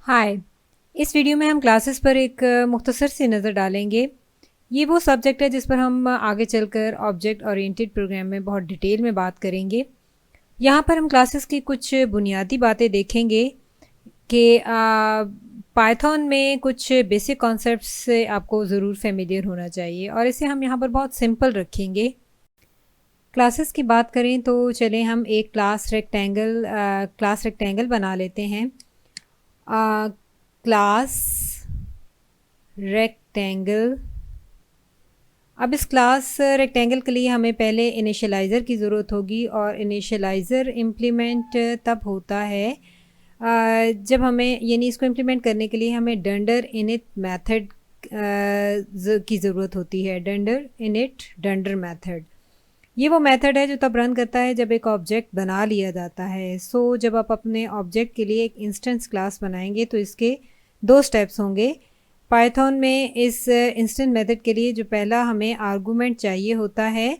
हाय। इस वीडियो में हम क्लासेस पर एक मुख्तसर सी नज़र डालेंगे। ये वो सब्जेक्ट है जिस पर हम आगे चलकर ऑब्जेक्ट ओरिएंटेड प्रोग्राम में बहुत डिटेल में बात करेंगे। यहाँ पर हम क्लासेस की कुछ बुनियादी बातें देखेंगे कि पाइथन में कुछ बेसिक कॉन्सेप्ट्स से आपको ज़रूर फेमिलियर होना चाहिए और इसे हम यहाँ पर बहुत सिंपल रखेंगे। क्लासेस की बात करें तो चलें हम एक क्लास रेक्टेंगल बना लेते हैं। Class rectangle. अब इस क्लास रेक्टेंगल के लिए हमें पहले इनिशियलाइज़र की ज़रूरत होगी और इनिशियलाइज़र इम्प्लीमेंट तब होता है जब हमें यानी इसको इम्प्लीमेंट करने के लिए हमें डंडर इनिट मेथड की ज़रूरत होती है। डंडर मेथड ये वो मेथड है जो तब रन करता है जब एक ऑब्जेक्ट बना लिया जाता है। जब आप अपने ऑब्जेक्ट के लिए एक इंस्टेंस क्लास बनाएंगे तो इसके दो स्टेप्स होंगे। पाइथन में इस इंस्टेंस मेथड के लिए जो पहला हमें आर्गुमेंट चाहिए होता है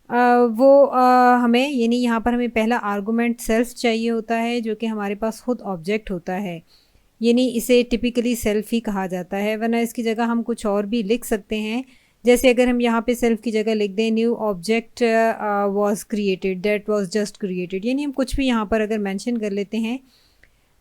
हमें यानी यहाँ पर हमें पहला आर्गुमेंट सेल्फ चाहिए होता है जो कि हमारे पास खुद ऑब्जेक्ट होता है, यानी इसे टिपिकली सेल्फ ही कहा जाता है। वरना इसकी जगह हम कुछ और भी लिख सकते हैं, जैसे अगर हम यहाँ पे सेल्फ की जगह लिख दें new object was created that was just created, यानी हम कुछ भी यहाँ पर अगर मेंशन कर लेते हैं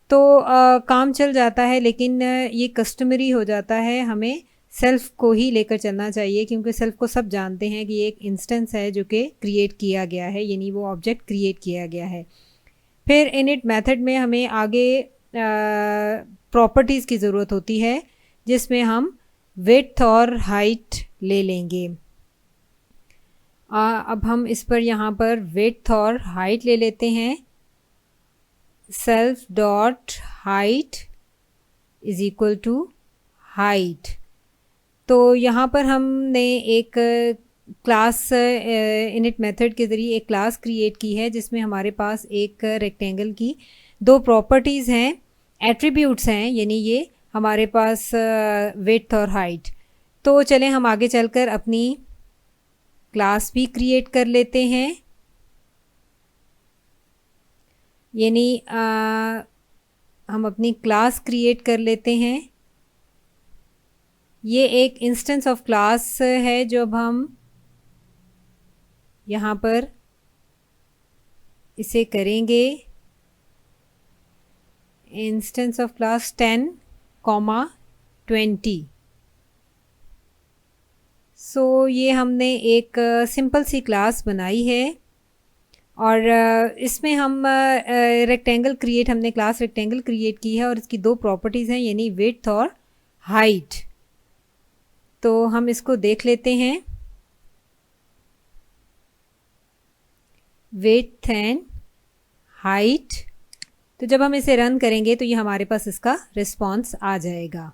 तो काम चल जाता है। लेकिन ये कस्टमरी हो जाता है, हमें सेल्फ को ही लेकर चलना चाहिए क्योंकि सेल्फ को सब जानते हैं कि ये एक इंस्टेंस है जो कि क्रिएट किया गया है, यानी वो ऑब्जेक्ट क्रिएट किया गया है। फिर इनिट मेथड में हमें आगे प्रॉपर्टीज़ की ज़रूरत होती है जिसमें हम विड्थ और हाइट ले लेंगे। अब हम इस पर यहाँ पर विड्थ और हाइट ले लेते हैं। Self dot height is equal to height. तो यहाँ पर हमने एक क्लास इनिट मेथड के ज़रिए एक क्लास क्रिएट की है जिसमें हमारे पास एक रेक्टेंगल की दो प्रॉपर्टीज़ हैं, एट्रीब्यूट्स हैं, यानी ये हमारे पास विड्थ और हाइट। तो चलें हम आगे चलकर अपनी क्लास भी क्रिएट कर लेते हैं। यानी हम अपनी क्लास क्रिएट कर लेते हैं। ये एक इंस्टेंस ऑफ क्लास है जो अब हम यहाँ पर इसे करेंगे इंस्टेंस ऑफ क्लास 10,20। ये हमने एक सिंपल सी क्लास बनाई है और इसमें हम हमने क्लास रेक्टेंगल क्रिएट की है और इसकी दो प्रॉपर्टीज़ हैं, यानी विड्थ और हाइट। तो हम इसको देख लेते हैं, विड्थ एंड हाइट। तो जब हम इसे रन करेंगे तो ये हमारे पास इसका रिस्पॉन्स आ जाएगा।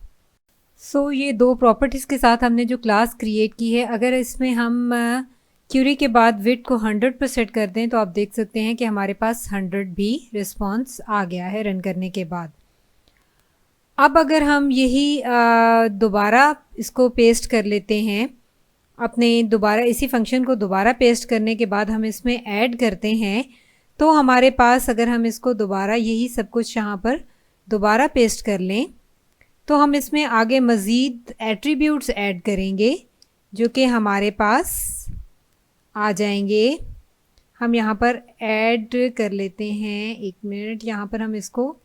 ये दो प्रॉपर्टीज़ के साथ हमने जो क्लास क्रिएट की है, अगर इसमें हम क्यूरी के बाद विड्थ को 100 पर सेट कर दें तो आप देख सकते हैं कि हमारे पास 100 भी रिस्पॉन्स आ गया है रन करने के बाद। अब अगर हम यही दोबारा इसको पेस्ट कर लेते हैं, दोबारा इसी फंक्शन को दोबारा पेस्ट करने के बाद हम इसमें ऐड करते हैं तो हमारे पास, अगर हम इसको दोबारा यही सब कुछ यहाँ पर दोबारा पेस्ट कर लें तो हम इसमें आगे मज़ीद एट्रीब्यूट्स ऐड करेंगे जो कि हमारे पास आ जाएंगे। हम यहाँ पर ऐड कर लेते हैं, एक मिनट, यहाँ पर हम इसको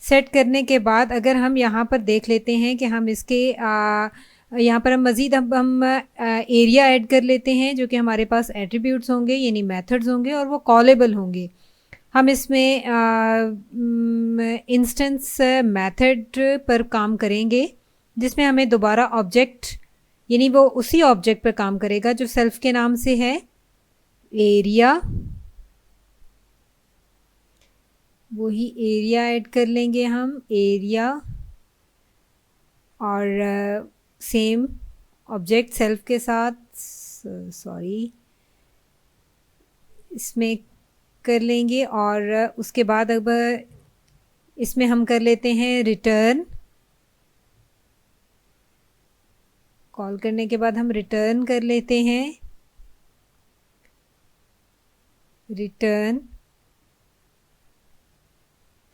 सेट करने के बाद अगर हम यहाँ पर देख लेते हैं कि हम इसके यहाँ पर हम मज़ीद हम एरिया ऐड कर लेते हैं जो कि हमारे पास एट्रीब्यूट्स होंगे, यानी मेथड्स होंगे और वो कॉलेबल होंगे। हम इसमें इंस्टेंस मेथड पर काम करेंगे जिसमें हमें दोबारा ऑब्जेक्ट, यानी वो उसी ऑब्जेक्ट पर काम करेगा जो सेल्फ के नाम से है एरिया। वही एरिया ऐड कर लेंगे हम, एरिया, और सेम ऑब्जेक्ट सेल्फ के साथ इसमें कर लेंगे। और उसके बाद अब इसमें हम कर लेते हैं रिटर्न। कॉल करने के बाद हम रिटर्न कर लेते हैं, return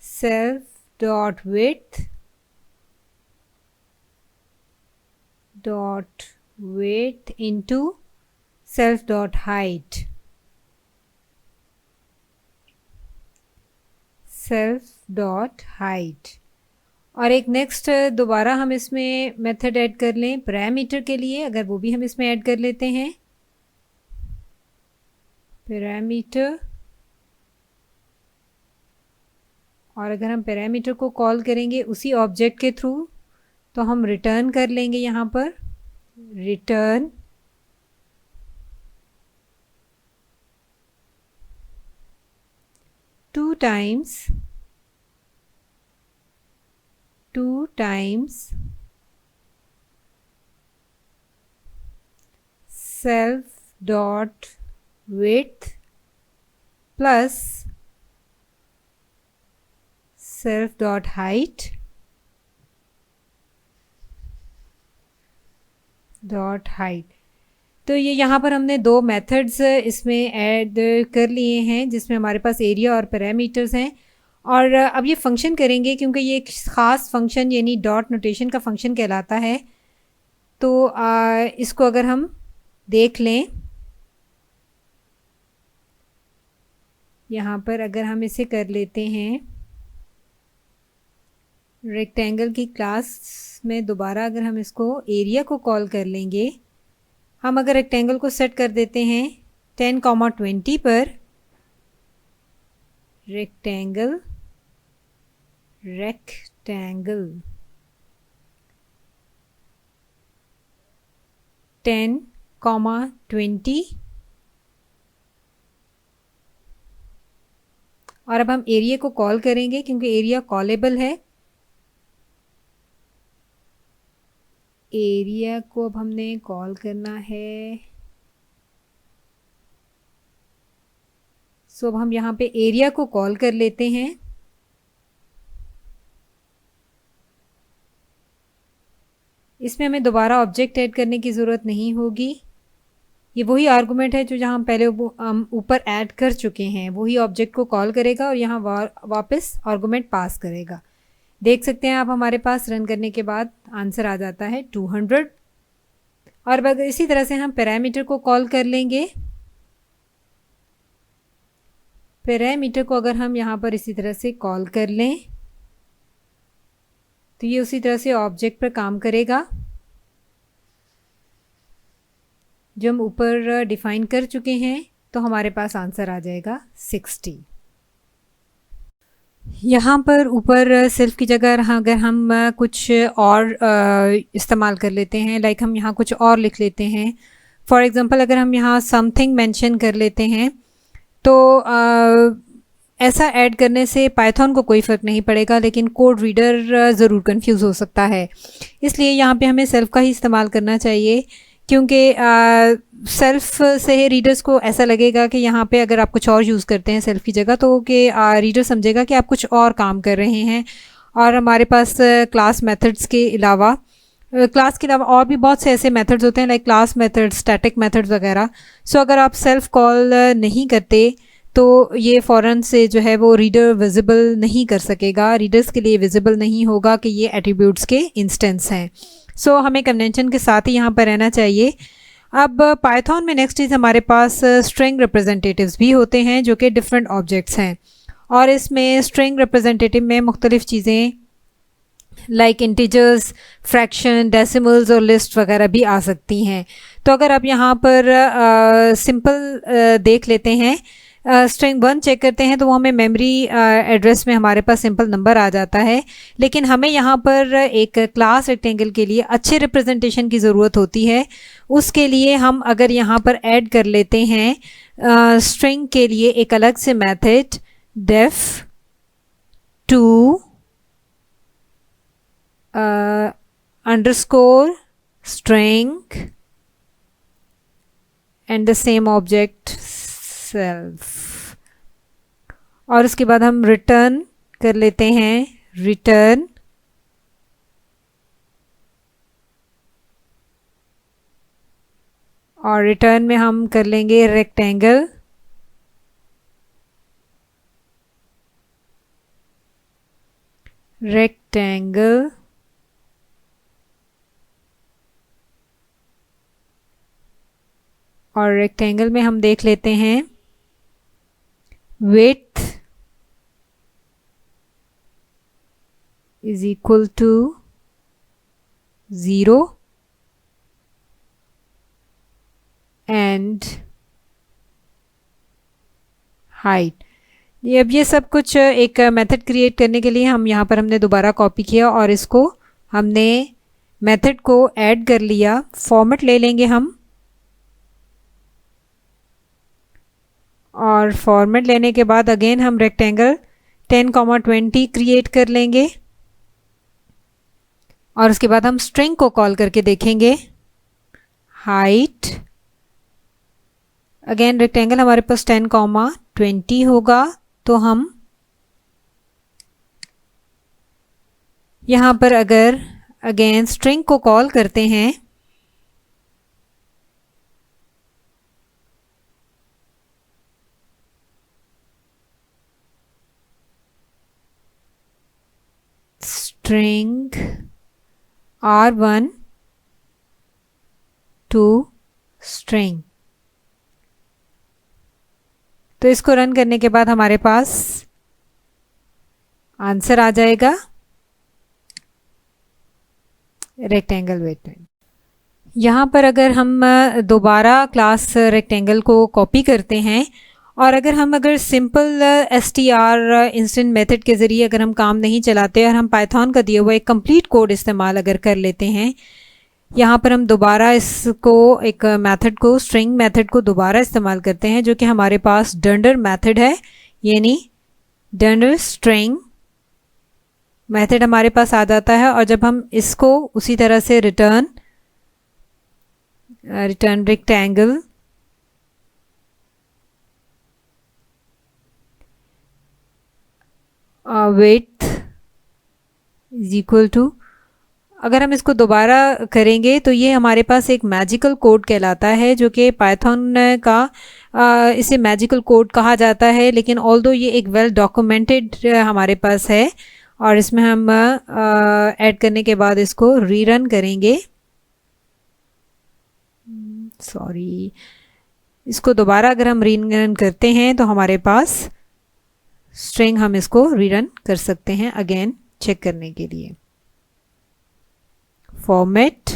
self dot width into self dot height, और एक नेक्स्ट दोबारा हम इसमें मेथड ऐड कर लें पैरामीटर के लिए, अगर वो भी हम इसमें ऐड कर लेते हैं, पैरामीटर, और अगर हम पैरामीटर को कॉल करेंगे उसी ऑब्जेक्ट के थ्रू तो हम रिटर्न कर लेंगे यहाँ पर return two times self dot width plus self dot height तो ये यहाँ पर हमने दो मेथड्स इसमें ऐड कर लिए हैं जिसमें हमारे पास एरिया और पैरामीटर्स हैं, और अब ये फंक्शन करेंगे क्योंकि ये एक ख़ास फंक्शन यानी डॉट नोटेशन का फंक्शन कहलाता है। तो इसको अगर हम देख लें, यहाँ पर अगर हम इसे कर लेते हैं रेक्टेंगल की क्लास में, दोबारा अगर हम इसको एरिया को कॉल कर लेंगे, हम अगर रेक्टेंगल को सेट कर देते हैं 10,20 पर, रेक्टेंगल 10,20, और अब हम एरिया को कॉल करेंगे क्योंकि एरिया कॉलेबल है। एरिया को अब हमने कॉल करना है, सो अब हम यहाँ पे एरिया को कॉल कर लेते हैं। इसमें हमें दोबारा ऑब्जेक्ट ऐड करने की ज़रूरत नहीं होगी, ये वही आर्गुमेंट है जो जहाँ पहले हम ऊपर ऐड कर चुके हैं, वही ऑब्जेक्ट को कॉल करेगा और यहाँ वापस आर्गुमेंट पास करेगा। देख सकते हैं आप हमारे पास रन करने के बाद आंसर आ जाता है 200। और अगर इसी तरह से हम पैरामीटर को कॉल कर लेंगे, पैरामीटर को अगर हम यहाँ पर इसी तरह से कॉल कर लें तो ये उसी तरह से ऑब्जेक्ट पर काम करेगा जो हम ऊपर डिफाइन कर चुके हैं, तो हमारे पास आंसर आ जाएगा 60। यहाँ पर ऊपर सेल्फ की जगह अगर हम कुछ और इस्तेमाल कर लेते हैं, लाइक हम यहाँ कुछ और लिख लेते हैं, फॉर एग्ज़ाम्पल अगर हम यहाँ समथिंग मेंशन कर लेते हैं तो ऐसा ऐड करने से पाइथन को कोई फ़र्क नहीं पड़ेगा, लेकिन कोड रीडर ज़रूर कंफ्यूज हो सकता है। इसलिए यहाँ पे हमें सेल्फ का ही इस्तेमाल करना चाहिए, क्योंकि सेल्फ से रीडर्स को ऐसा लगेगा कि यहाँ पे अगर आप कुछ और यूज़ करते हैं सेल्फ की जगह तो कि रीडर समझेगा कि आप कुछ और काम कर रहे हैं। और हमारे पास क्लास मेथड्स के अलावा और भी बहुत से ऐसे मेथड्स होते हैं, like class methods, static methods वगैरह। सो अगर आप सेल्फ कॉल नहीं करते तो ये फ़ौरन से जो है वो रीडर विजिबल नहीं कर सकेगा, रीडर्स के लिए विजिबल नहीं होगा कि ये एट्रीब्यूट्स के इंस्टेंस हैं। सो हमें कन्वेंशन के साथ ही यहाँ पर रहना चाहिए। अब पाइथन में नेक्स्ट चीज़ हमारे पास स्ट्रिंग रिप्रेजेंटेटिव्स भी होते हैं जो कि डिफरेंट ऑब्जेक्ट्स हैं, और इसमें स्ट्रिंग रिप्रेजेंटेटिव में मुख्तलिफ़ चीज़ें लाइक इंटीजर्स, फ्रैक्शन, डेसिमल्स और लिस्ट वगैरह भी आ सकती हैं। तो अगर आप यहाँ पर सिंपल देख लेते हैं, स्ट्रिंग 1 चेक करते हैं तो वो हमें मेमोरी एड्रेस में हमारे पास सिंपल नंबर आ जाता है, लेकिन हमें यहाँ पर एक क्लास रेक्टेंगल के लिए अच्छे रिप्रेजेंटेशन की ज़रूरत होती है। उसके लिए हम अगर यहाँ पर ऐड कर लेते हैं स्ट्रिंग के लिए एक अलग से method def to underscore string and the same object self, और उसके बाद हम रिटर्न कर लेते हैं रिटर्न और रिटर्न में हम कर लेंगे रेक्टेंगल रेक्टेंगल और रेक्टेंगल में हम देख लेते हैं width is equal to 0 and height। अब ये सब कुछ एक मेथड क्रिएट करने के लिए हम यहाँ पर हमने दोबारा कॉपी किया और इसको हमने मेथड को ऐड कर लिया। फॉर्मेट ले लेंगे हम और फॉर्मेट लेने के बाद अगेन हम रेक्टेंगल 10,20 क्रिएट कर लेंगे और उसके बाद हम स्ट्रिंग को कॉल करके देखेंगे। हाइट अगेन रेक्टेंगल हमारे पास 10,20 होगा, तो हम यहाँ पर अगर अगेन स्ट्रिंग को कॉल करते हैं स्ट्रिंग R1 टू स्ट्रिंग, तो इसको रन करने के बाद हमारे पास आंसर आ जाएगा रेक्टेंगल विड्थ। यहाँ पर अगर हम दोबारा क्लास रेक्टेंगल को कॉपी करते हैं और अगर सिंपल str इंस्टेंट मेथड के ज़रिए अगर हम काम नहीं चलाते और हम पाइथन का दिया हुआ एक कंप्लीट कोड इस्तेमाल अगर कर लेते हैं, यहाँ पर हम दोबारा इसको एक मेथड को स्ट्रिंग मेथड को दोबारा इस्तेमाल करते हैं जो कि हमारे पास डंडर मेथड है, यानी डंडर स्ट्रिंग मेथड हमारे पास आ जाता है। और जब हम इसको उसी तरह से return rectangle width is equal to, अगर हम इसको दोबारा करेंगे तो ये हमारे पास एक मैजिकल कोड कहलाता है जो कि पाइथन का इसे मैजिकल कोड कहा जाता है, लेकिन ऑल्दो ये एक वेल डॉक्यूमेंटेड हमारे पास है। और इसमें हम ऐड करने के बाद इसको रीरन करेंगे, सॉरी, इसको दोबारा अगर हम रीरन करते हैं तो हमारे पास स्ट्रिंग हम इसको रीरन कर सकते हैं अगेन चेक करने के लिए। फॉर्मेट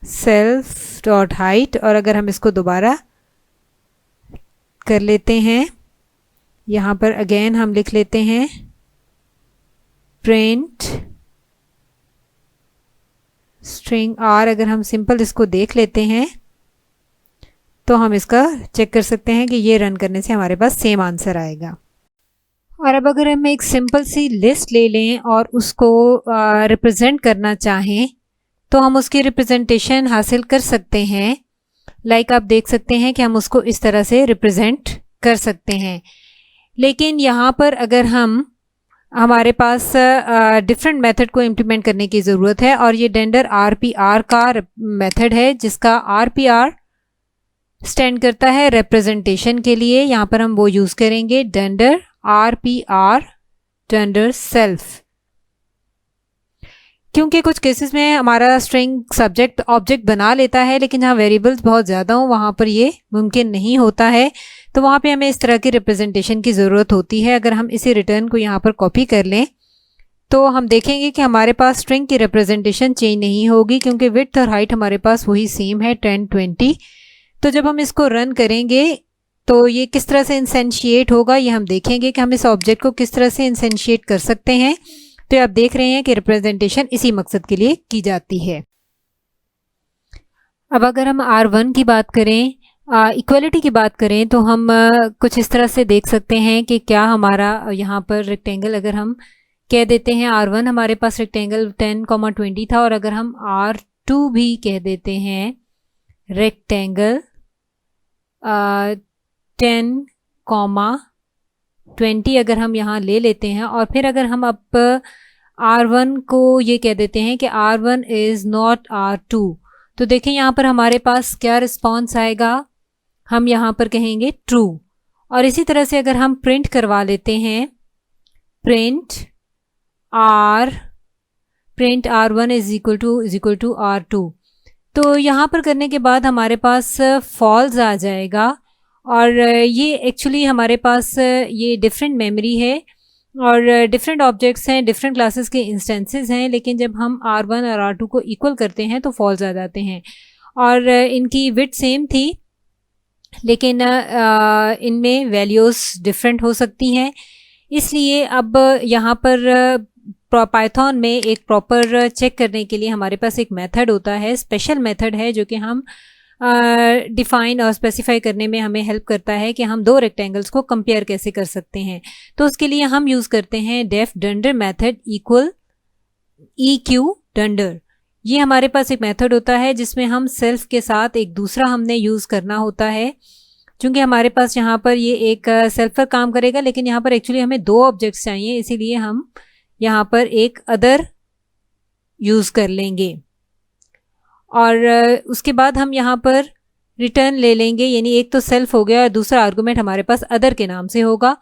सेल्फ डॉट हाइट, और अगर हम इसको दोबारा कर लेते हैं, यहाँ पर अगेन हम लिख लेते हैं प्रिंट स्ट्रिंग R। अगर हम सिंपल इसको देख लेते हैं तो हम इसका चेक कर सकते हैं कि ये रन करने से हमारे पास सेम आंसर आएगा। और अब अगर हम एक सिंपल सी लिस्ट ले लें और उसको रिप्रेजेंट करना चाहें तो हम उसकी रिप्रेजेंटेशन हासिल कर सकते हैं। लाइक आप देख सकते हैं कि हम उसको इस तरह से रिप्रेजेंट कर सकते हैं, लेकिन यहाँ पर अगर हमारे पास डिफरेंट मेथड को इम्प्लीमेंट करने की ज़रूरत है और ये डेंडर RPR का मेथड है जिसका RPR स्टैंड करता है रिप्रेजेंटेशन के लिए। यहाँ पर हम वो यूज़ करेंगे डेंडर RPR डेंडर सेल्फ, क्योंकि कुछ केसेस में हमारा स्ट्रिंग सब्जेक्ट ऑब्जेक्ट बना लेता है लेकिन जहाँ वेरिएबल्स बहुत ज़्यादा हों वहाँ पर ये मुमकिन नहीं होता है, तो वहाँ पे हमें इस तरह की रिप्रेजेंटेशन की ज़रूरत होती है। अगर हम इसी रिटर्न को यहाँ पर कॉपी कर लें तो हम देखेंगे कि हमारे पास स्ट्रिंग की रिप्रेजेंटेशन चेंज नहीं होगी क्योंकि विड्थ और हाइट हमारे पास वही सेम है 10-20। तो जब हम इसको रन करेंगे तो ये किस तरह से इंसेंशिएट होगा ये हम देखेंगे कि हम इस ऑब्जेक्ट को किस तरह से इंसेंशिएट कर सकते हैं। तो आप देख रहे हैं कि रिप्रेजेंटेशन इसी मकसद के लिए की जाती है। अब अगर हम R1 की बात करें, इक्वलिटी की बात करें, तो हम कुछ इस तरह से देख सकते हैं कि क्या हमारा यहाँ पर रेक्टेंगल अगर हम कह देते हैं R1 हमारे पास रेक्टेंगल 10,20 था, और अगर हम R2 भी कह देते हैं रेक्टेंगल 10,20 अगर हम यहाँ ले लेते हैं, और फिर अगर हम अब R1 को ये कह देते हैं कि R1 इज़ नॉट R2, तो देखें यहाँ पर हमारे पास क्या रिस्पॉन्स आएगा, हम यहाँ पर कहेंगे ट्रू। और इसी तरह से अगर हम प्रिंट करवा लेते हैं, print R1 is equal to R2, तो यहाँ पर करने के बाद हमारे पास फॉल्स आ जाएगा। और ये एक्चुअली हमारे पास ये डिफरेंट मेमोरी है और डिफरेंट ऑब्जेक्ट्स हैं, डिफरेंट क्लासेस के इंस्टेंसेस हैं, लेकिन जब हम R1 और R2 को इक्वल करते हैं तो फॉल्स आ जाते हैं। और इनकी विड्थ सेम थी, लेकिन इनमें वैल्यूज़ डिफरेंट हो सकती हैं। इसलिए अब यहाँ पर पाइथन में एक प्रॉपर चेक करने के लिए हमारे पास एक मेथड होता है, स्पेशल मेथड है, जो कि हम डिफाइन और स्पेसिफाई करने में हमें हेल्प करता है कि हम दो रेक्टेंगल्स को कंपेयर कैसे कर सकते हैं। तो उसके लिए हम यूज़ करते हैं डेफ डंडर मेथड इक्वल EQ डंडर। ये हमारे पास एक मेथड होता है जिसमें हम सेल्फ के साथ एक दूसरा हमने यूज़ करना होता है। चूँकि हमारे पास यहाँ पर ये एक सेल्फ पर काम करेगा, लेकिन यहाँ पर एक्चुअली हमें दो ऑब्जेक्ट्स चाहिए, इसीलिए हम यहाँ पर एक अदर यूज़ कर लेंगे। और उसके बाद हम यहाँ पर रिटर्न ले लेंगे, यानी एक तो सेल्फ हो गया और दूसरा आर्गुमेंट हमारे पास अदर के नाम से होगा।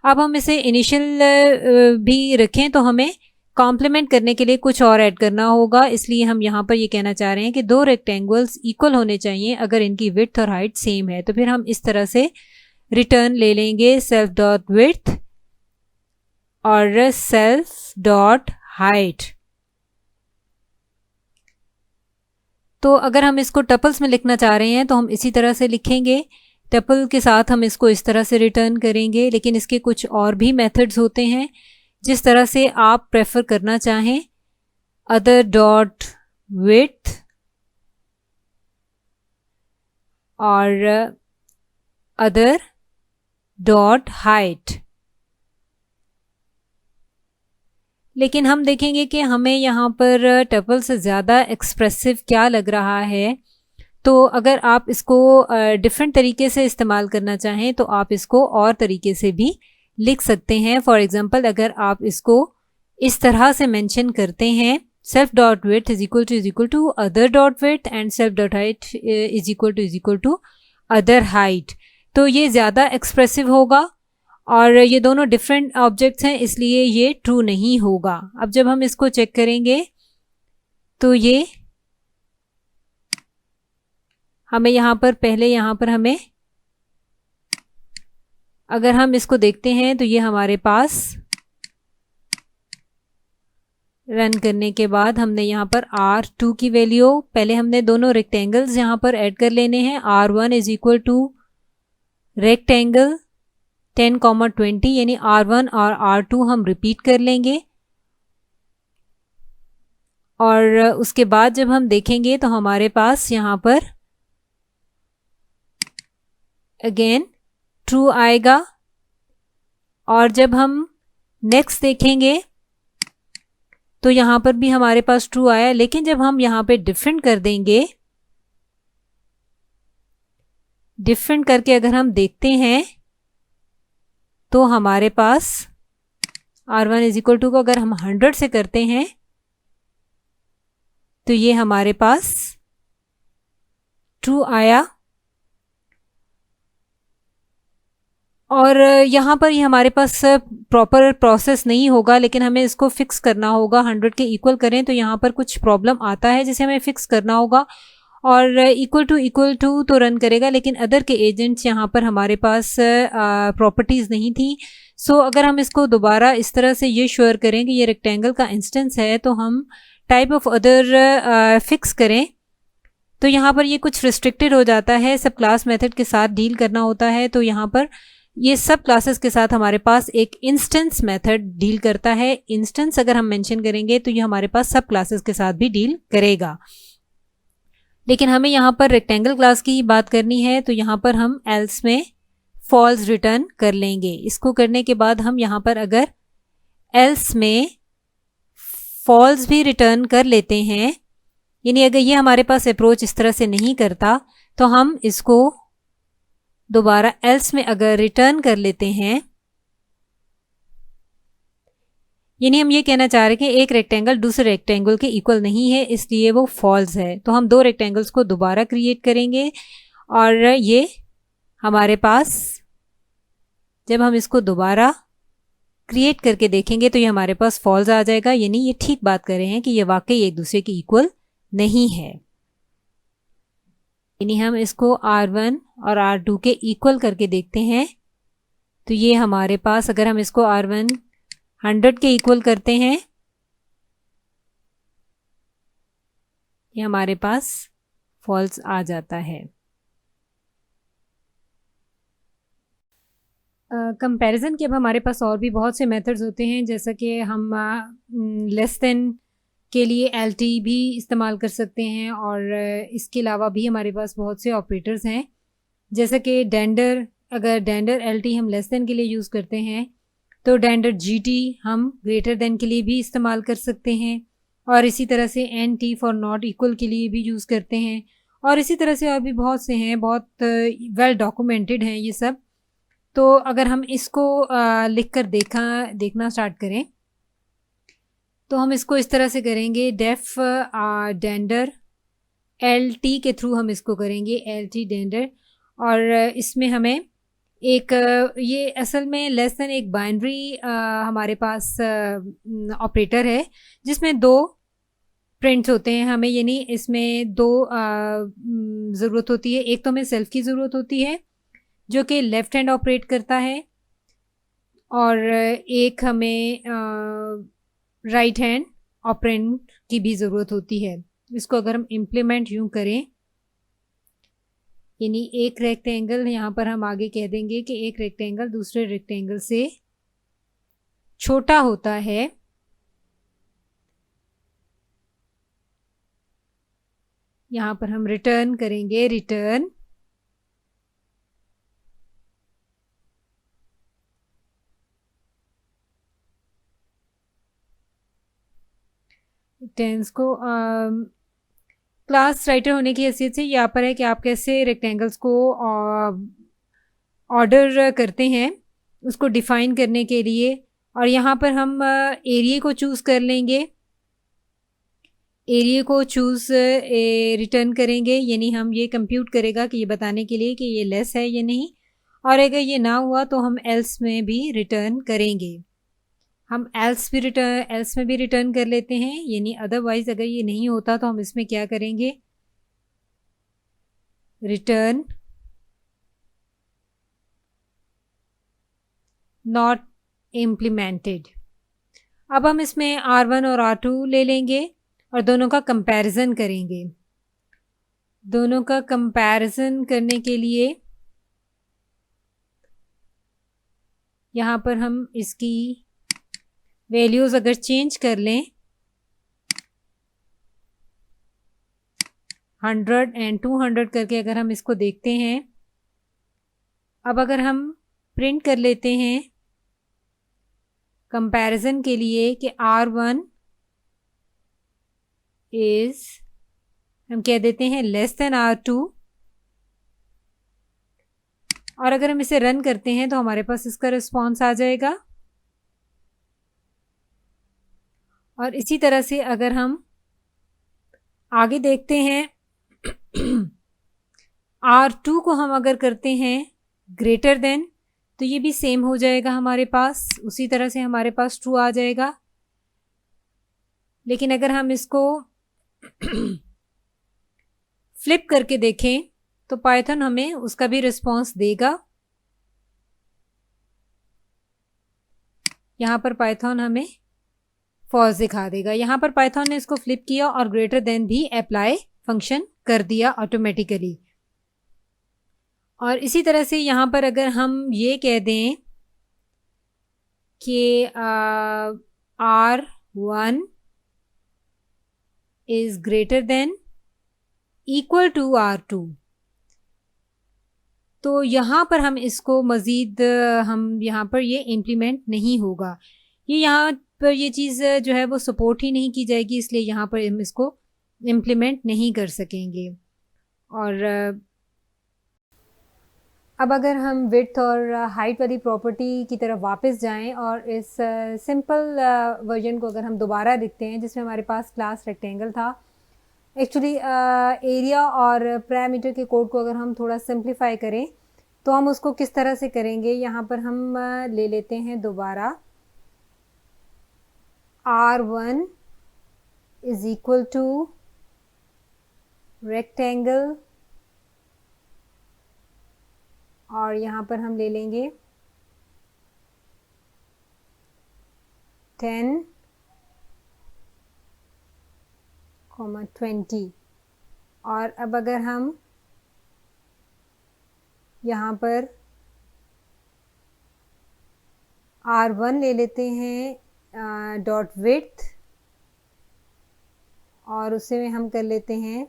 अब हम इसे इनिशियल भी रखें तो हमें कॉम्प्लीमेंट करने के लिए कुछ और ऐड करना होगा, इसलिए हम यहाँ पर ये कहना चाह रहे हैं कि दो रेक्टेंगल्स इक्वल होने चाहिए अगर इनकी विड्थ और हाइट सेम है। तो फिर हम इस तरह से रिटर्न ले लेंगे सेल्फ डॉट विड्थ और सेल्फ डॉट हाइट। तो अगर हम इसको टपल्स में लिखना चाह रहे हैं तो हम इसी तरह से लिखेंगे, टपल के साथ हम इसको इस तरह से रिटर्न करेंगे। लेकिन इसके कुछ और भी मेथड्स होते हैं, जिस तरह से आप प्रेफर करना चाहें। अदर डॉट विड्थ और अदर डॉट हाइट। लेकिन हम देखेंगे कि हमें यहाँ पर टपल से ज़्यादा एक्सप्रेसिव क्या लग रहा है। तो अगर आप इसको डिफरेंट तरीके से इस्तेमाल करना चाहें तो आप इसको और तरीके से भी लिख सकते हैं। फॉर एग्जांपल, अगर आप इसको इस तरह से मेंशन करते हैं, self dot width is equal to other dot width and self dot height is equal to other height, तो ये ज़्यादा एक्सप्रेसिव होगा। और ये दोनों डिफरेंट ऑब्जेक्ट्स हैं, इसलिए ये ट्रू नहीं होगा। अब जब हम इसको चेक करेंगे तो ये हमें यहाँ पर हमें अगर हम इसको देखते हैं तो ये हमारे पास रन करने के बाद हमने यहाँ पर R2 की वैल्यू, पहले हमने दोनों रेक्टेंगल्स यहाँ पर ऐड कर लेने हैं। R1 is equal to rectangle 10,20, यानी R1 और R2 हम रिपीट कर लेंगे। और उसके बाद जब हम देखेंगे तो हमारे पास यहाँ पर अगेन ट्रू आएगा। और जब हम नेक्स्ट देखेंगे तो यहाँ पर भी हमारे पास ट्रू आया। लेकिन जब हम यहाँ पे डिफरेंट कर देंगे, डिफरेंट करके अगर हम देखते हैं तो हमारे पास R1 इज इक्वल टू को अगर हम 100 से करते हैं तो ये हमारे पास ट्रू आया। और यहाँ पर ये हमारे पास प्रॉपर प्रोसेस नहीं होगा, लेकिन हमें इसको फिक्स करना होगा। 100 के इक्वल करें तो यहाँ पर कुछ प्रॉब्लम आता है जिसे हमें फिक्स करना होगा। और इक्वल टू तो रन करेगा, लेकिन अदर के एजेंट्स यहाँ पर हमारे पास प्रॉपर्टीज़ नहीं थी। सो अगर हम इसको दोबारा इस तरह से ये श्योर करें कि ये रेक्टेंगल का इंस्टेंस है तो हम टाइप ऑफ अदर फिक्स करें, तो यहाँ पर ये कुछ रिस्ट्रिक्टेड हो जाता है, सब क्लास मेथड के साथ डील करना होता है। तो यहाँ पर ये सब क्लासेस के साथ हमारे पास एक इंस्टेंस मेथड डील करता है। इंस्टेंस अगर हम मेंशन करेंगे तो ये हमारे पास सब क्लासेस के साथ भी डील करेगा। लेकिन हमें यहाँ पर रेक्टेंगल क्लास की ही बात करनी है, तो यहाँ पर हम एल्स में फॉल्स रिटर्न कर लेंगे। इसको करने के बाद हम यहाँ पर अगर एल्स में फॉल्स भी रिटर्न कर लेते हैं, यानी अगर ये हमारे पास अप्रोच इस तरह से नहीं करता तो हम इसको दोबारा एल्स में अगर रिटर्न कर लेते हैं, यानी हम ये कहना चाह रहे हैं कि एक रेक्टेंगल दूसरे रेक्टेंगल के इक्वल नहीं है, इसलिए वो फॉल्स है। तो हम दो रेक्टेंगल्स को दोबारा क्रिएट करेंगे और ये हमारे पास, जब हम इसको दोबारा क्रिएट करके देखेंगे तो ये हमारे पास फॉल्स आ जाएगा, यानी ये ठीक बात कर रहे हैं कि ये वाकई एक दूसरे के इक्वल नहीं है। यानी हम इसको R1 और R2 के इक्वल करके देखते हैं तो ये हमारे पास, अगर हम इसको R1 100 के इक्वल करते हैं, ये हमारे पास फॉल्स आ जाता है। कंपैरिजन के अब हमारे पास और भी बहुत से मेथड्स होते हैं, जैसा कि हम लेस देन के लिए LT भी इस्तेमाल कर सकते हैं, और इसके अलावा भी हमारे पास बहुत से ऑपरेटर्स हैं, जैसा कि डेंडर। अगर डेंडर LT हम लेस देन के लिए यूज़ करते हैं तो डेंडर GT हम ग्रेटर देन के लिए भी इस्तेमाल कर सकते हैं, और इसी तरह से NT फॉर नॉट इक्वल के लिए भी यूज़ करते हैं, और इसी तरह से और भी बहुत से हैं, बहुत वेल डॉक्यूमेंटेड हैं ये सब। तो अगर हम इसको लिख कर देखना स्टार्ट करें तो हम इसको इस तरह से करेंगे, डेफ डेंडर LT के थ्रू हम इसको करेंगे, LT डेंडर। और इसमें हमें एक ये असल में लेस देन एक बाइनरी हमारे पास ऑपरेटर है जिसमें दो प्रिंट्स होते हैं हमें, यानी इसमें दो ज़रूरत होती है। एक तो हमें सेल्फ की ज़रूरत होती है जो कि लेफ़्ट हैंड ऑपरेट करता है, और एक हमें राइट हैंड ऑपरेंड की भी ज़रूरत होती है। इसको अगर हम इम्प्लीमेंट यूँ करें, यानी एक रेक्टेंगल, यहाँ पर हम आगे कह देंगे कि एक रेक्टेंगल दूसरे रेक्टेंगल से छोटा होता है, यहाँ पर हम रिटर्न करेंगे, रिटर्न टेंस को क्लास राइटर होने की हैसियत से यहाँ पर है कि आप कैसे रेक्टेंगल्स को ऑर्डर करते हैं उसको डिफ़ाइन करने के लिए। और यहाँ पर हम एरिया को चूज़ कर लेंगे, एरिया को चूज़ रिटर्न करेंगे, यानी हम ये कंप्यूट करेगा कि ये बताने के लिए कि ये लेस है या नहीं, और अगर ये ना हुआ तो हम एल्स में भी रिटर्न करेंगे। हम एल्स में भी रिटर्न कर लेते हैं, यानी अदरवाइज अगर ये नहीं होता तो हम इसमें क्या करेंगे, रिटर्न नॉट इम्प्लीमेंटेड। अब हम इसमें R1 और R2 ले लेंगे और दोनों का कंपैरिजन करेंगे। दोनों का कंपैरिजन करने के लिए यहाँ पर हम इसकी वैल्यूज़ अगर चेंज कर लें, 100 और 200 करके अगर हम इसको देखते हैं, अब अगर हम प्रिंट कर लेते हैं कंपैरिजन के लिए कि R1 इज़, हम कह देते हैं लेस देन R2, और अगर हम इसे रन करते हैं तो हमारे पास इसका रिस्पॉन्स आ जाएगा। और इसी तरह से अगर हम आगे देखते हैं R2 को हम अगर करते हैं ग्रेटर देन, तो ये भी सेम हो जाएगा हमारे पास, उसी तरह से हमारे पास ट्रू आ जाएगा। लेकिन अगर हम इसको फ्लिप करके देखें तो पाइथन हमें उसका भी रिस्पॉन्स देगा। यहाँ पर पाइथन हमें फॉल्स दिखा देगा। यहाँ पर पाइथन ने इसको फ्लिप किया और ग्रेटर देन भी अप्लाई फंक्शन कर दिया ऑटोमेटिकली। और इसी तरह से यहाँ पर अगर हम ये कह दें कि R1 is greater than equal to R2, तो यहाँ पर हम इसको मज़ीद हम यहाँ पर ये इम्प्लीमेंट नहीं होगा, ये यहाँ पर ये चीज़ जो है वो सपोर्ट ही नहीं की जाएगी, इसलिए यहाँ पर हम इसको इम्प्लीमेंट नहीं कर सकेंगे। और अब अगर हम विड्थ और हाइट वाली प्रॉपर्टी की तरफ वापस जाएं और इस सिंपल वर्जन को अगर हम दोबारा लिखते हैं जिसमें हमारे पास क्लास रेक्टेंगल था, एक्चुअली एरिया और पैरामीटर के कोड को अगर हम थोड़ा सिंप्लीफाई करें तो हम उसको किस तरह से करेंगे। यहाँ पर हम ले लेते हैं दोबारा R1 is equal to rectangle और यहाँ पर हम ले लेंगे 10, 20 और अब अगर हम यहाँ पर R1 ले लेते हैं डॉट विड्थ और उससे में हम कर लेते हैं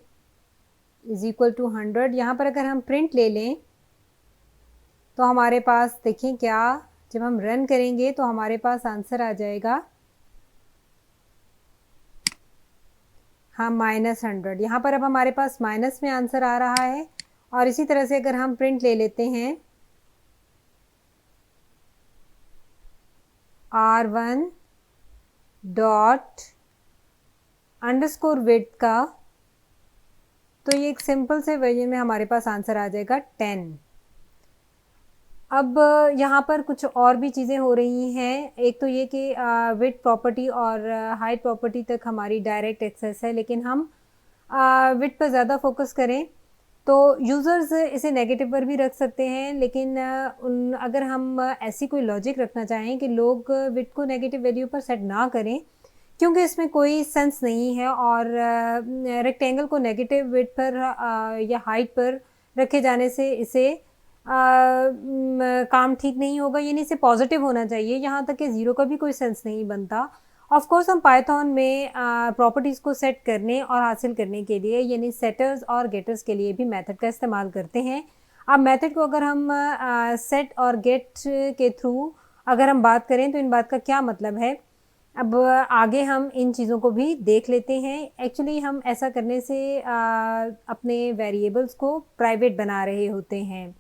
इज इक्वल टू 100। यहाँ पर अगर हम प्रिंट ले लें तो हमारे पास देखें क्या, जब हम रन करेंगे तो हमारे पास आंसर आ जाएगा हाँ -100। यहाँ पर अब हमारे पास माइनस में आंसर आ रहा है। और इसी तरह से अगर हम प्रिंट ले लेते हैं R1 डॉट अंडरस्कोर विड्थ का, तो ये एक सिंपल से वर्जन में हमारे पास आंसर आ जाएगा 10। अब यहाँ पर कुछ और भी चीज़ें हो रही हैं। एक तो ये कि विड्थ प्रॉपर्टी और हाइट प्रॉपर्टी तक हमारी डायरेक्ट एक्सेस है, लेकिन हम विड्थ पर ज़्यादा फोकस करें तो यूज़र्स इसे नेगेटिव पर भी रख सकते हैं। लेकिन अगर हम ऐसी कोई लॉजिक रखना चाहें कि लोग विड्थ को नेगेटिव वैल्यू पर सेट ना करें क्योंकि इसमें कोई सेंस नहीं है और रेक्टेंगल को नेगेटिव विड्थ पर या हाइट पर रखे जाने से इसे काम ठीक नहीं होगा, यानी इसे पॉजिटिव होना चाहिए। यहाँ तक कि ज़ीरो का भी कोई सेंस नहीं बनता। ऑफ कोर्स हम पाइथन में प्रॉपर्टीज़ को सेट करने और हासिल करने के लिए यानी सेटर्स और गेटर्स के लिए भी मेथड का इस्तेमाल करते हैं। अब मेथड को अगर हम सेट और गेट के थ्रू अगर हम बात करें तो इन बात का क्या मतलब है, अब आगे हम इन चीज़ों को भी देख लेते हैं। एक्चुअली हम ऐसा करने से अपने वेरिएबल्स को प्राइवेट बना रहे होते हैं।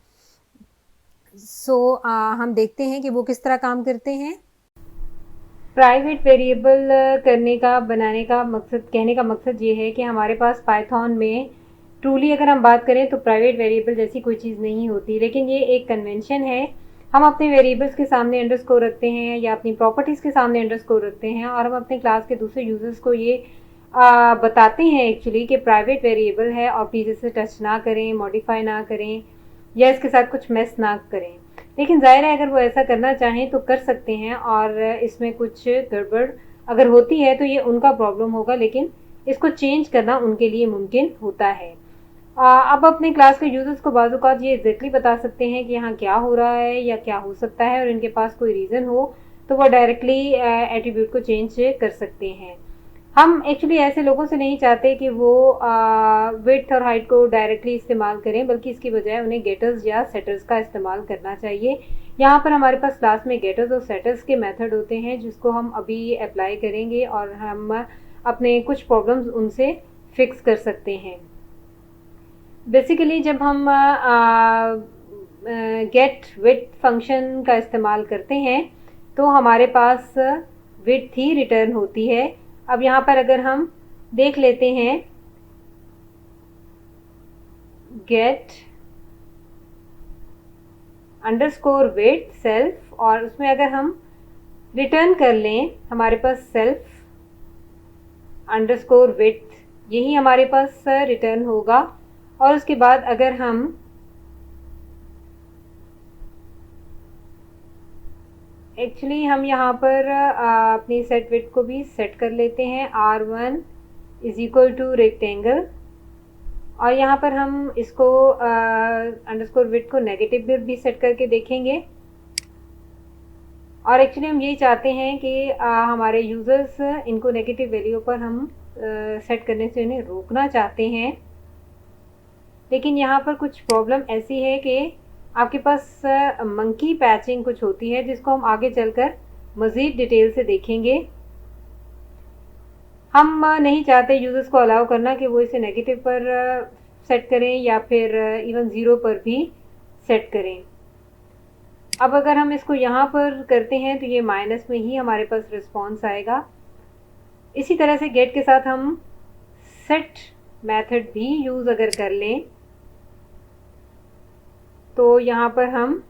हम देखते हैं कि वो किस तरह काम करते हैं। प्राइवेट वेरिएबल करने का बनाने का मकसद, कहने का मकसद ये है कि हमारे पास पाइथन में ट्रूली अगर हम बात करें तो प्राइवेट वेरिएबल जैसी कोई चीज़ नहीं होती, लेकिन ये एक कन्वेंशन है। हम अपने वेरिएबल्स के सामने अंडरस्कोर रखते हैं या अपनी प्रॉपर्टीज़ के सामने अंडरस्कोर रखते हैं और हम अपने क्लास के दूसरे यूजर्स को ये बताते हैं एक्चुअली कि प्राइवेट वेरिएबल है और प्लीज़ इसे टच ना करें, मॉडिफाई ना करें या इसके साथ कुछ मेस ना करें। लेकिन ज़ाहिर है अगर वो ऐसा करना चाहें तो कर सकते हैं और इसमें कुछ गड़बड़ अगर होती है तो ये उनका प्रॉब्लम होगा, लेकिन इसको चेंज करना उनके लिए मुमकिन होता है। अब अपने क्लास के यूजर्स को बाज़-औक़ात ये एग्जैक्टली बता सकते हैं कि यहाँ क्या हो रहा है या क्या हो सकता है और इनके पास कोई रीज़न हो तो वो डायरेक्टली एट्रीब्यूट को चेंज कर सकते हैं। हम एक्चुअली ऐसे लोगों से नहीं चाहते कि वो विड्थ और हाइट को डायरेक्टली इस्तेमाल करें, बल्कि इसकी बजाय उन्हें गेटर्स या सेटर्स का इस्तेमाल करना चाहिए। यहाँ पर हमारे पास क्लास में गेटर्स और सेटर्स के मेथड होते हैं जिसको हम अभी अप्लाई करेंगे और हम अपने कुछ प्रॉब्लम्स उनसे फिक्स कर सकते हैं। बेसिकली जब हम गेट विड्थ फंक्शन का इस्तेमाल करते हैं तो हमारे पास विड्थ ही रिटर्न होती है। अब यहाँ पर अगर हम देख लेते हैं गेट अंडरस्कोर विड्थ सेल्फ और उसमें अगर हम रिटर्न कर लें हमारे पास सेल्फ अंडरस्कोर विड्थ, यही हमारे पास रिटर्न होगा। और उसके बाद अगर हम एक्चुअली हम यहाँ पर अपनी सेट विड्थ को भी सेट कर लेते हैं R1 is equal to rectangle और यहाँ पर हम इसको अंडरस्कोर विड्थ को नेगेटिव भी सेट करके देखेंगे। और एक्चुअली हम यही चाहते हैं कि हमारे यूज़र्स इनको नेगेटिव वैल्यू पर हम सेट करने से इन्हें रोकना चाहते हैं। लेकिन यहाँ पर कुछ प्रॉब्लम ऐसी है कि आपके पास मंकी पैचिंग कुछ होती है जिसको हम आगे चलकर मज़ीद डिटेल से देखेंगे। हम नहीं चाहते यूज़र्स को अलाउ करना कि वो इसे नेगेटिव पर सेट करें या फिर इवन ज़ीरो पर भी सेट करें। अब अगर हम इसको यहाँ पर करते हैं तो ये माइनस में ही हमारे पास रिस्पॉन्स आएगा। इसी तरह से गेट के साथ हम सेट मेथड भी यूज़ अगर कर लें तो यहाँ पर हम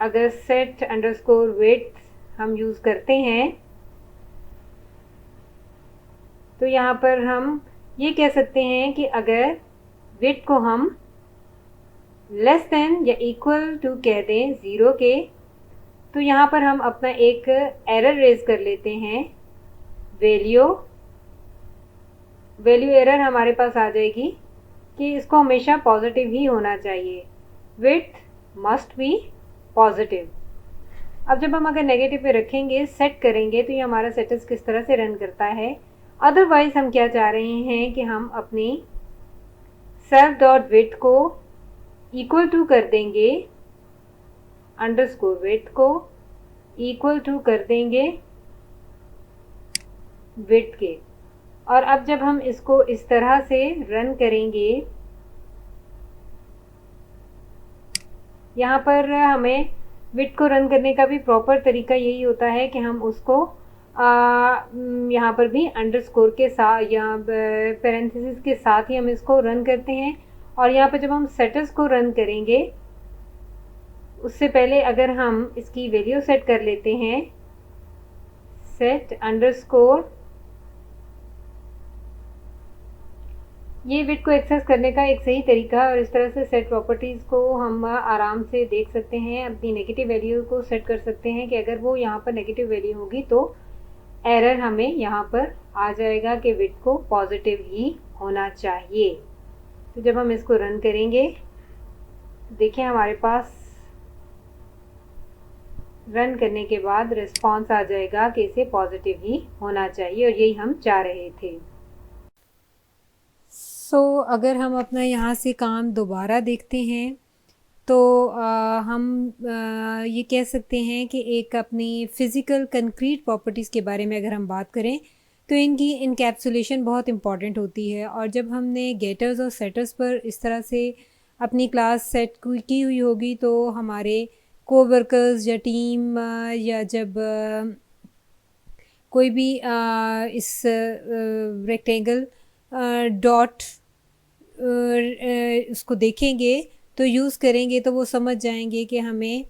अगर सेट अंडरस्कोर विड्थ हम यूज़ करते हैं तो यहाँ पर हम ये कह सकते हैं कि अगर विड्थ को हम लेस देन या इक्वल टू कह दें 0 के, तो यहाँ पर हम अपना एक एरर रेज कर लेते हैं। वैल्यू एरर हमारे पास आ जाएगी कि इसको हमेशा पॉजिटिव ही होना चाहिए, विड्थ मस्ट बी पॉजिटिव। अब जब हम अगर नेगेटिव पे रखेंगे, सेट करेंगे, तो ये हमारा सेटअप किस तरह से रन करता है। अदरवाइज हम क्या चाह रहे हैं कि हम अपनी सेल्फ डॉट विड्थ को इक्वल टू कर देंगे, अंडरस्कोर विड्थ को इक्वल टू कर देंगे विड्थ के। और अब जब हम इसको इस तरह से रन करेंगे, यहाँ पर हमें विड्थ को रन करने का भी प्रॉपर तरीका यही होता है कि हम उसको यहाँ पर भी अंडरस्कोर के साथ या पैरेंथेसिस के साथ ही हम इसको रन करते हैं। और यहाँ पर जब हम सेटस को रन करेंगे उससे पहले अगर हम इसकी वैल्यू सेट कर लेते हैं, सेट अंडरस्कोर, ये विड्थ को एक्सेस करने का एक सही तरीका है। और इस तरह से सेट प्रॉपर्टीज़ को हम आराम से देख सकते हैं, अपनी नेगेटिव वैल्यू को सेट कर सकते हैं कि अगर वो यहाँ पर नेगेटिव वैल्यू होगी तो एरर हमें यहाँ पर आ जाएगा कि विड्थ को पॉजिटिव ही होना चाहिए। तो जब हम इसको रन करेंगे, देखिए हमारे पास रन करने के बाद रिस्पॉन्स आ जाएगा कि इसे पॉजिटिव ही होना चाहिए, और यही हम चाह रहे थे। अगर हम अपना यहाँ से काम दोबारा देखते हैं तो हम ये कह सकते हैं कि एक अपनी फ़िज़िकल कंक्रीट प्रॉपर्टीज़ के बारे में अगर हम बात करें तो इनकी इनकैप्सुलेशन बहुत इम्पॉर्टेंट होती है। और जब हमने गेटर्स और सेटर्स पर इस तरह से अपनी क्लास सेट की हुई होगी तो हमारे कोवर्कर्स या टीम या जब कोई भी इस रेक्टेंगल डॉट उसको देखेंगे तो यूज़ करेंगे तो वो समझ जाएंगे कि हमें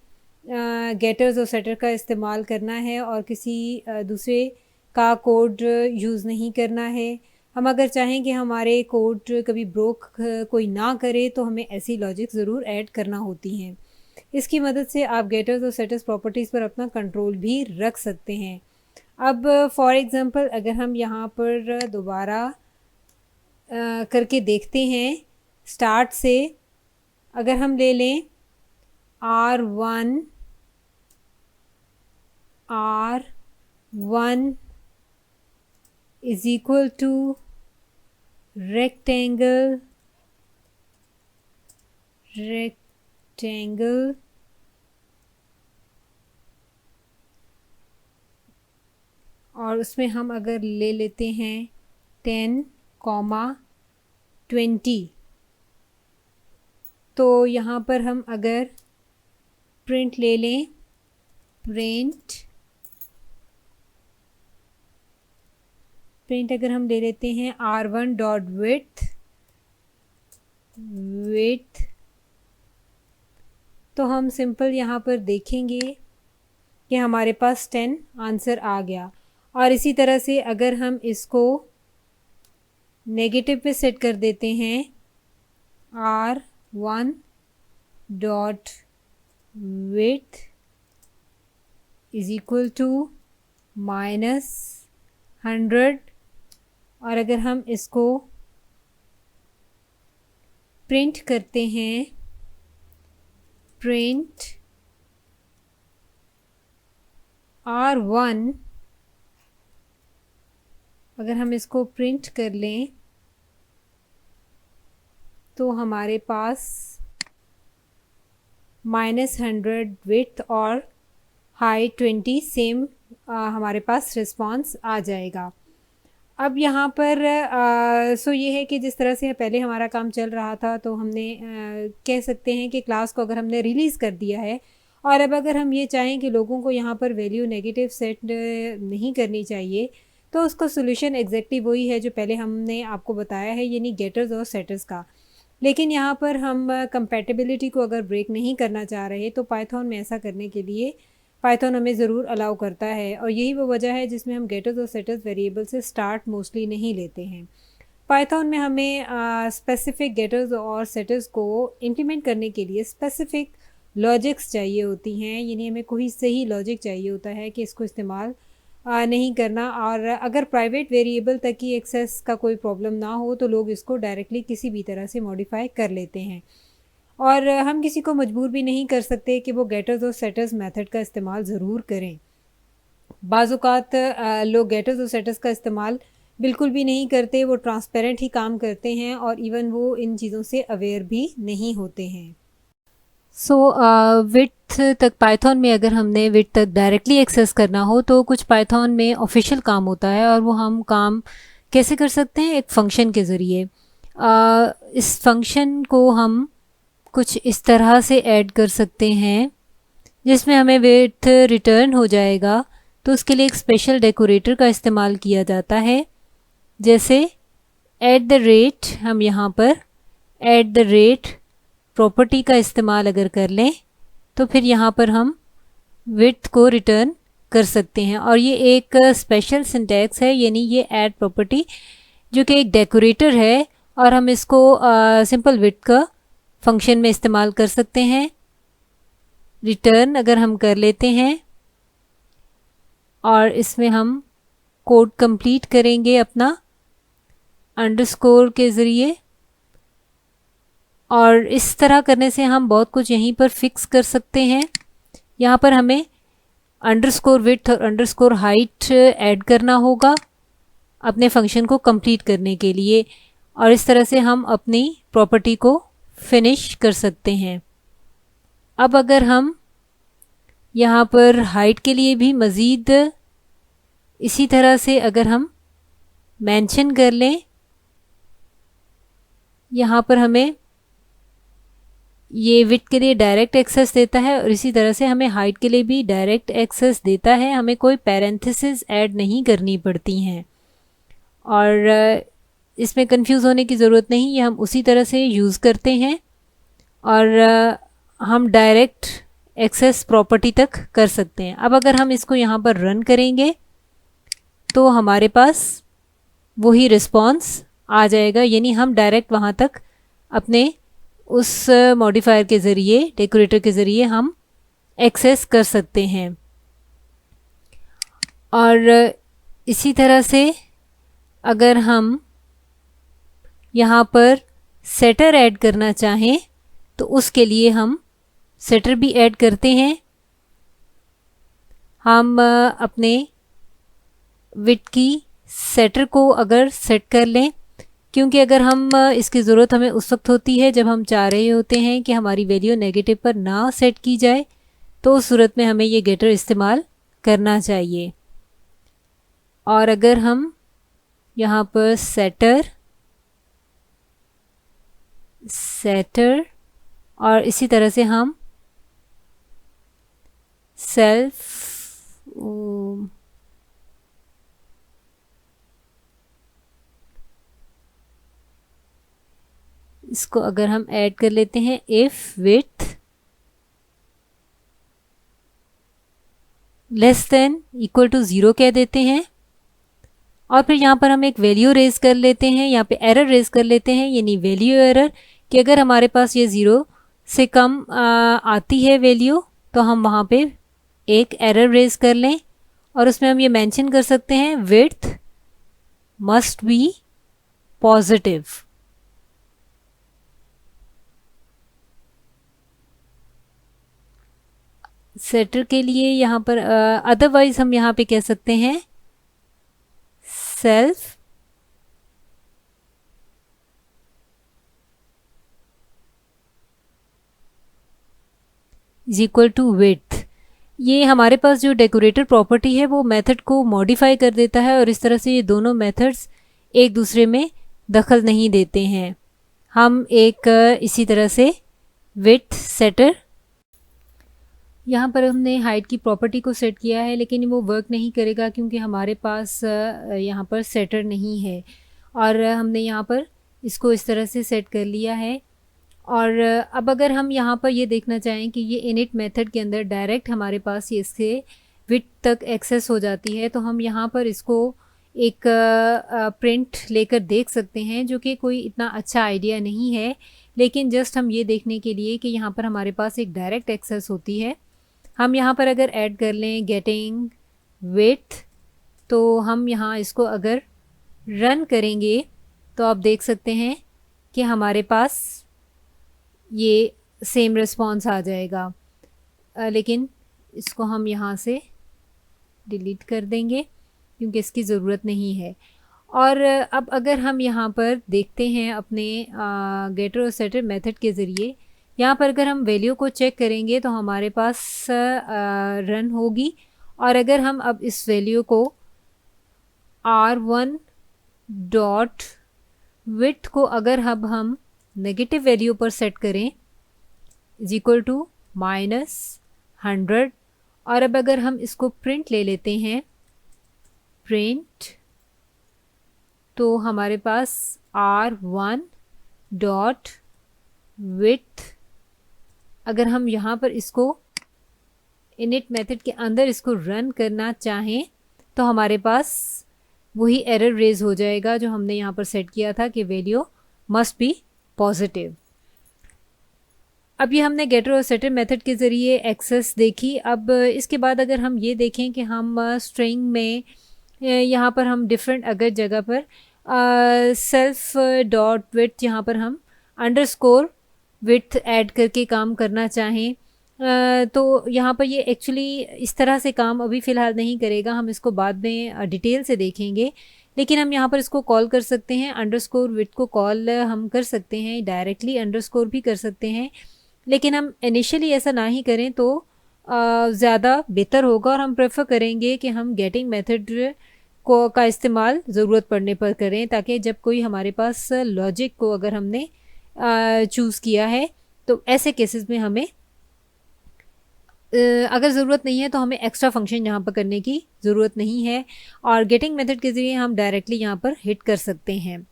गेटर्स और सेटर का इस्तेमाल करना है और किसी दूसरे का कोड यूज़ नहीं करना है। हम अगर चाहें कि हमारे कोड कभी ब्रोक कोई ना करे तो हमें ऐसी लॉजिक ज़रूर ऐड करना होती हैं। इसकी मदद से आप गेटर्स और सेटर्स प्रॉपर्टीज़ पर अपना कंट्रोल भी रख सकते हैं। अब फॉर एग्ज़ाम्पल अगर हम यहाँ पर दोबारा करके देखते हैं स्टार्ट से, अगर हम ले लें R1 is equal to rectangle और उसमें हम अगर ले लेते हैं 10, 20, तो यहाँ पर हम अगर प्रिंट ले लें, प्रिंट अगर हम ले लेते हैं R1 डॉट विड्थ, तो हम सिंपल यहाँ पर देखेंगे कि हमारे पास 10 आंसर आ गया। और इसी तरह से अगर हम इसको नेगेटिव पे सेट कर देते हैं, R1 dot width is equal to -100, और अगर हम इसको प्रिंट करते हैं, प्रिंट R1, अगर हम इसको प्रिंट कर लें तो हमारे पास -100 विड्थ और हाई 20 सेम हमारे पास रिस्पांस आ जाएगा। अब यहाँ पर सो ये है कि जिस तरह से पहले हमारा काम चल रहा था, तो हमने कह सकते हैं कि क्लास को अगर हमने रिलीज़ कर दिया है और अब अगर हम ये चाहें कि लोगों को यहाँ पर वैल्यू नेगेटिव सेट नहीं करनी चाहिए, तो उसका सोल्यूशन एग्जैक्टली वही है जो पहले हमने आपको बताया है, यानी गेटर्स और सेटर्स का। लेकिन यहाँ पर हम कंपैटिबिलिटी को अगर ब्रेक नहीं करना चाह रहे, तो पाइथन में ऐसा करने के लिए पाइथन हमें ज़रूर अलाउ करता है, और यही वो वजह है जिसमें हम गेटर्स और सेटर्स वेरिएबल से स्टार्ट मोस्टली नहीं लेते हैं। पाइथन में हमें स्पेसिफिक गेटर्स और सेटर्स को इम्प्लीमेंट करने के लिए स्पेसिफिक लॉजिक्स चाहिए होती हैं, यानी हमें कोई सही लॉजिक चाहिए होता है कि इसको इस्तेमाल नहीं करना। और अगर प्राइवेट वेरिएबल तक की एक्सेस का कोई प्रॉब्लम ना हो, तो लोग इसको डायरेक्टली किसी भी तरह से मॉडिफाई कर लेते हैं, और हम किसी को मजबूर भी नहीं कर सकते कि वो गेटर्स और सेटर्स मेथड का इस्तेमाल ज़रूर करें। बाज़ात लोग गेटर्स और सेटर्स का इस्तेमाल बिल्कुल भी नहीं करते, वो ट्रांसपेरेंट ही काम करते हैं और इवन वो इन चीज़ों से अवेयर भी नहीं होते हैं। सो विड्थ तक पाइथन में अगर हमने विड्थ तक डायरेक्टली एक्सेस करना हो, तो कुछ पाइथन में ऑफिशियल काम होता है, और वो हम काम कैसे कर सकते हैं, एक फ़ंक्शन के ज़रिए। इस फंक्शन को हम कुछ इस तरह से ऐड कर सकते हैं जिसमें हमें विड्थ रिटर्न हो जाएगा। तो उसके लिए एक स्पेशल डेकोरेटर का इस्तेमाल किया जाता है, जैसे एट द रेट। हम यहाँ पर एट द रेट प्रॉपर्टी का इस्तेमाल अगर कर लें, तो फिर यहाँ पर हम विड्थ को रिटर्न कर सकते हैं। और ये एक स्पेशल सिंटैक्स है, यानी ये ऐड प्रॉपर्टी जो कि एक डेकोरेटर है, और हम इसको सिंपल विड्थ का फंक्शन में इस्तेमाल कर सकते हैं। रिटर्न अगर हम कर लेते हैं और इसमें हम कोड कंप्लीट करेंगे अपना अंडरस्कोर के ज़रिए, और इस तरह करने से हम बहुत कुछ यहीं पर फिक्स कर सकते हैं। यहाँ पर हमें अंडरस्कोर विड्थ और अंडरस्कोर हाइट ऐड करना होगा अपने फंक्शन को कंप्लीट करने के लिए, और इस तरह से हम अपनी प्रॉपर्टी को फिनिश कर सकते हैं। अब अगर हम यहाँ पर हाइट के लिए भी मज़ीद इसी तरह से अगर हम मेंशन कर लें, यहाँ पर हमें ये विड्थ के लिए डायरेक्ट एक्सेस देता है, और इसी तरह से हमें हाइट के लिए भी डायरेक्ट एक्सेस देता है, हमें कोई पैरेंथेसिस ऐड नहीं करनी पड़ती हैं, और इसमें कंफ्यूज होने की ज़रूरत नहीं, ये हम उसी तरह से यूज़ करते हैं, और हम डायरेक्ट एक्सेस प्रॉपर्टी तक कर सकते हैं। अब अगर हम इसको यहाँ पर रन करेंगे, तो हमारे पास वही रिस्पॉन्स आ जाएगा, यानी हम डायरेक्ट वहाँ तक अपने उस मॉडिफायर के ज़रिए, डेकोरेटर के ज़रिए हम एक्सेस कर सकते हैं। और इसी तरह से अगर हम यहाँ पर सेटर ऐड करना चाहें, तो उसके लिए हम सेटर भी ऐड करते हैं। हम अपने विड्थ की सेटर को अगर सेट कर लें, क्योंकि अगर हम इसकी ज़रूरत हमें उस वक्त होती है जब हम चाह रहे होते हैं कि हमारी वैल्यू नेगेटिव पर ना सेट की जाए, तो उस सूरत में हमें ये गेटर इस्तेमाल करना चाहिए। और अगर हम यहाँ पर सेटर और इसी तरह से हम सेल्फ इसको अगर हम ऐड कर लेते हैं, if width less than equal to 0 कह देते हैं, और फिर यहाँ पर हम एक वैल्यू रेज कर लेते हैं, यहाँ पे एरर रेज कर लेते हैं, यानी वैल्यू एरर, कि अगर हमारे पास ये 0 से कम आती है वैल्यू, तो हम वहाँ पे एक एरर रेज कर लें, और उसमें हम ये मेंशन कर सकते हैं width must be positive. Setter के लिए यहाँ पर अदरवाइज हम यहाँ पे कह सकते हैं self is equal to width. ये हमारे पास जो डेकोरेटर प्रॉपर्टी है वो मेथड को मॉडिफाई कर देता है, और इस तरह से ये दोनों मेथड्स एक दूसरे में दखल नहीं देते हैं। हम एक इसी तरह से विड्थ सेटर, यहाँ पर हमने हाइट की प्रॉपर्टी को सेट किया है, लेकिन वो वर्क नहीं करेगा क्योंकि हमारे पास यहाँ पर सेटर नहीं है। और हमने यहाँ पर इसको इस तरह से सेट कर लिया है। और अब अगर हम यहाँ पर ये देखना चाहें कि ये इनिट मेथड के अंदर डायरेक्ट हमारे पास ये इसके विड्थ तक एक्सेस हो जाती है, तो हम यहाँ पर इसको एक प्रिंट लेकर देख सकते हैं, जो कि कोई इतना अच्छा आइडिया नहीं है, लेकिन जस्ट हम ये देखने के लिए कि यहाँ पर हमारे पास एक डायरेक्ट एक्सेस होती है। हम यहाँ पर अगर ऐड कर लें गेटिंग विड्थ, तो हम यहाँ इसको अगर रन करेंगे तो आप देख सकते हैं कि हमारे पास ये सेम रिस्पॉन्स आ जाएगा। लेकिन इसको हम यहाँ से डिलीट कर देंगे क्योंकि इसकी ज़रूरत नहीं है। और अब अगर हम यहाँ पर देखते हैं अपने गेटर और सेटर मेथड के ज़रिए, यहाँ पर अगर हम वैल्यू को चेक करेंगे तो हमारे पास रन होगी। और अगर हम अब इस वैल्यू को r1 डॉट विड्थ को अगर अब हम नेगेटिव वैल्यू पर सेट करें इज इक्वल टू -100, और अब अगर हम इसको प्रिंट ले लेते हैं, प्रिंट, तो हमारे पास r1 डॉट विड्थ, अगर हम यहाँ पर इसको इनिट मेथड के अंदर इसको रन करना चाहें तो हमारे पास वही एरर रेज हो जाएगा जो हमने यहाँ पर सेट किया था कि वैल्यू मस्ट बी पॉजिटिव। अब ये हमने गेटर और सेटर मेथड के ज़रिए एक्सेस देखी। अब इसके बाद अगर हम ये देखें कि हम स्ट्रिंग में यहाँ पर हम डिफरेंट अगर जगह पर सेल्फ डॉट विड्थ, यहाँ पर हम अंडरस्कोर विड्थ ऐड करके काम करना चाहें, तो यहाँ पर ये एक्चुअली इस तरह से काम अभी फ़िलहाल नहीं करेगा, हम इसको बाद में डिटेल से देखेंगे। लेकिन हम यहाँ पर इसको कॉल कर सकते हैं, अंडरस्कोर विड्थ को कॉल हम कर सकते हैं, डायरेक्टली अंडरस्कोर भी कर सकते हैं, लेकिन हम इनिशियली ऐसा ना ही करें तो ज़्यादा बेहतर होगा। और हम प्रेफर करेंगे कि हम गेटिंग मेथड को का इस्तेमाल ज़रूरत पड़ने पर करें, ताकि जब कोई हमारे पास लॉजिक को अगर हमने चूज़ किया है तो ऐसे केसेस में हमें अगर ज़रूरत नहीं है तो हमें एक्स्ट्रा फंक्शन यहाँ पर करने की ज़रूरत नहीं है, और गेटिंग मेथड के ज़रिए हम डायरेक्टली यहाँ पर हिट कर सकते हैं।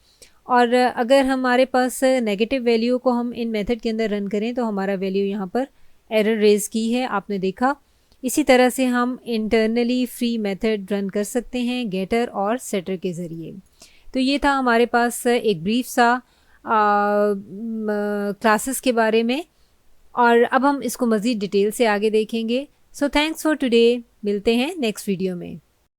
और अगर हमारे पास नेगेटिव वैल्यू को हम इन मेथड के अंदर रन करें तो हमारा वैल्यू यहाँ पर एरर रेज की है, आपने देखा। इसी तरह से हम इंटरनली फ्री मेथड रन कर सकते हैं गेटर और सेटर के ज़रिए। तो ये था हमारे पास एक ब्रीफ सा क्लासेस के बारे में, और अब हम इसको मज़ीद डिटेल से आगे देखेंगे। सो थैंक्स फॉर टुडे, मिलते हैं नेक्स्ट वीडियो में।